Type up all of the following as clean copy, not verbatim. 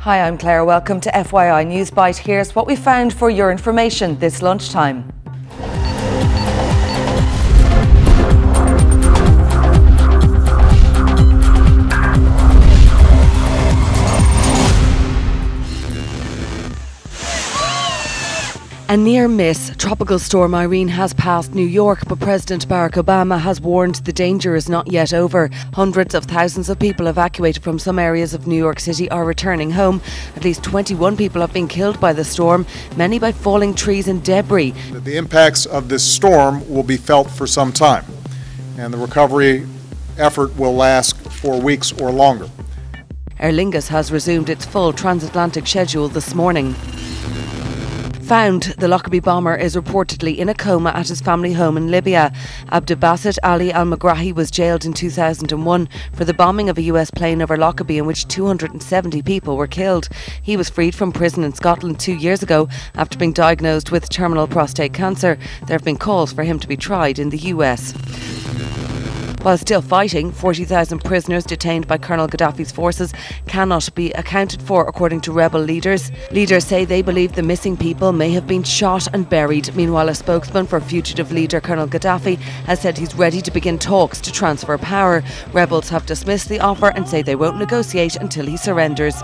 Hi, I'm Claire. Welcome to FYI Newsbyte. Here's what we found for your information this lunchtime. A near miss. Tropical storm Irene has passed New York, but President Barack Obama has warned the danger is not yet over. Hundreds of thousands of people evacuated from some areas of New York City are returning home. At least 21 people have been killed by the storm, many by falling trees and debris. The impacts of this storm will be felt for some time, and the recovery effort will last for weeks or longer. Aer Lingus has resumed its full transatlantic schedule this morning. Found, the Lockerbie bomber is reportedly in a coma at his family home in Libya. Abdulbasit Ali al-Megrahi was jailed in 2001 for the bombing of a US plane over Lockerbie in which 270 people were killed. He was freed from prison in Scotland 2 years ago after being diagnosed with terminal prostate cancer. There have been calls for him to be tried in the US. While still fighting, 40,000 prisoners detained by Colonel Gaddafi's forces cannot be accounted for, according to rebel leaders. Leaders say they believe the missing people may have been shot and buried. Meanwhile, a spokesman for fugitive leader Colonel Gaddafi has said he's ready to begin talks to transfer power. Rebels have dismissed the offer and say they won't negotiate until he surrenders.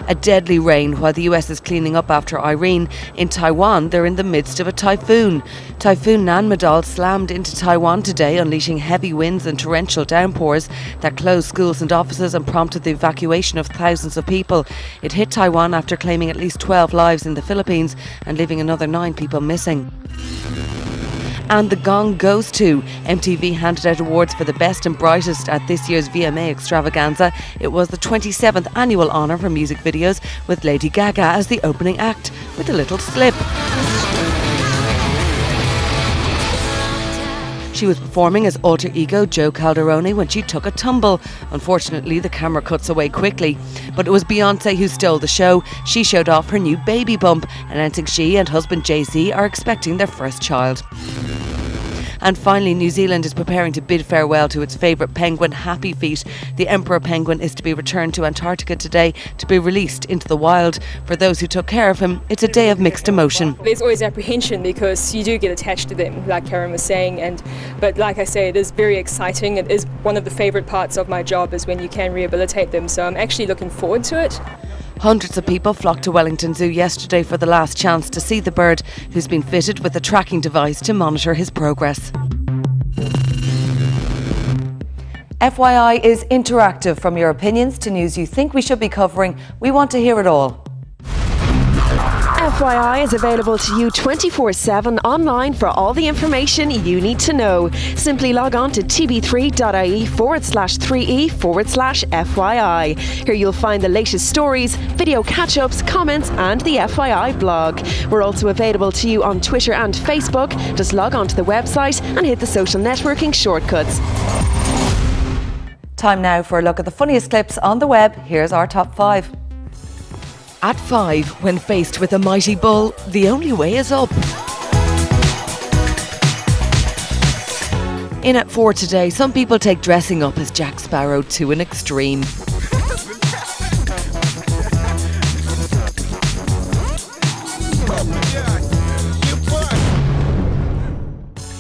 A deadly rain while the US is cleaning up after Irene. In Taiwan, they're in the midst of a typhoon. Typhoon Nanmadol slammed into Taiwan today, unleashing heavy winds and torrential downpours that closed schools and offices and prompted the evacuation of thousands of people. It hit Taiwan after claiming at least 12 lives in the Philippines and leaving another 9 people missing. And the gong goes to. MTV handed out awards for the best and brightest at this year's VMA extravaganza. It was the 27th annual honour for music videos, with Lady Gaga as the opening act, with a little slip. She was performing as alter ego Jo Calderone when she took a tumble. Unfortunately, the camera cuts away quickly. But it was Beyoncé who stole the show. She showed off her new baby bump, announcing she and husband Jay-Z are expecting their first child. And finally, New Zealand is preparing to bid farewell to its favourite penguin, Happy Feet. The emperor penguin is to be returned to Antarctica today to be released into the wild. For those who took care of him, it's a day of mixed emotion. There's always apprehension because you do get attached to them, like Karen was saying, but like I say, it is very exciting. It is one of the favourite parts of my job is when you can rehabilitate them, so I'm actually looking forward to it. Hundreds of people flocked to Wellington Zoo yesterday for the last chance to see the bird, who's been fitted with a tracking device to monitor his progress. FYI is interactive. From your opinions to news you think we should be covering, we want to hear it all. FYI is available to you 24/7 online for all the information you need to know. Simply log on to tv3.ie/3e/FYI. Here you'll find the latest stories, video catch-ups, comments and the FYI blog. We're also available to you on Twitter and Facebook. Just log on to the website and hit the social networking shortcuts. Time now for a look at the funniest clips on the web. Here's our top 5. At 5, when faced with a mighty bull, the only way is up. In at 4 today, some people take dressing up as Jack Sparrow to an extreme.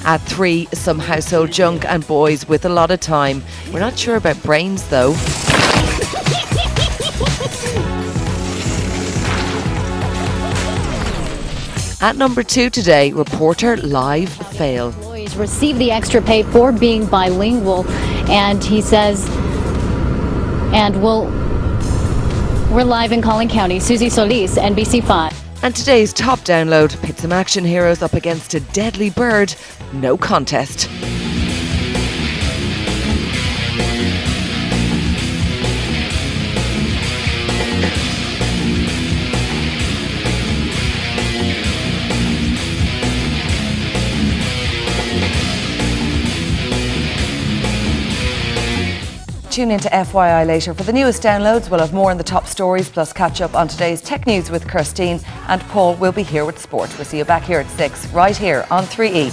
At 3, some household junk and boys with a lot of time. We're not sure about brains though. At number 2 today, reporter live fail. Employees receive the extra pay for being bilingual, and he says, we're live in Collin County. Susie Solis, NBC5. And today's top download, pit some action heroes up against a deadly bird. No contest. Tune into FYI later for the newest downloads. We'll have more on the top stories, plus catch up on today's tech news with Kirstine, and Paul will be here with sport. We'll see you back here at 6, right here on 3E.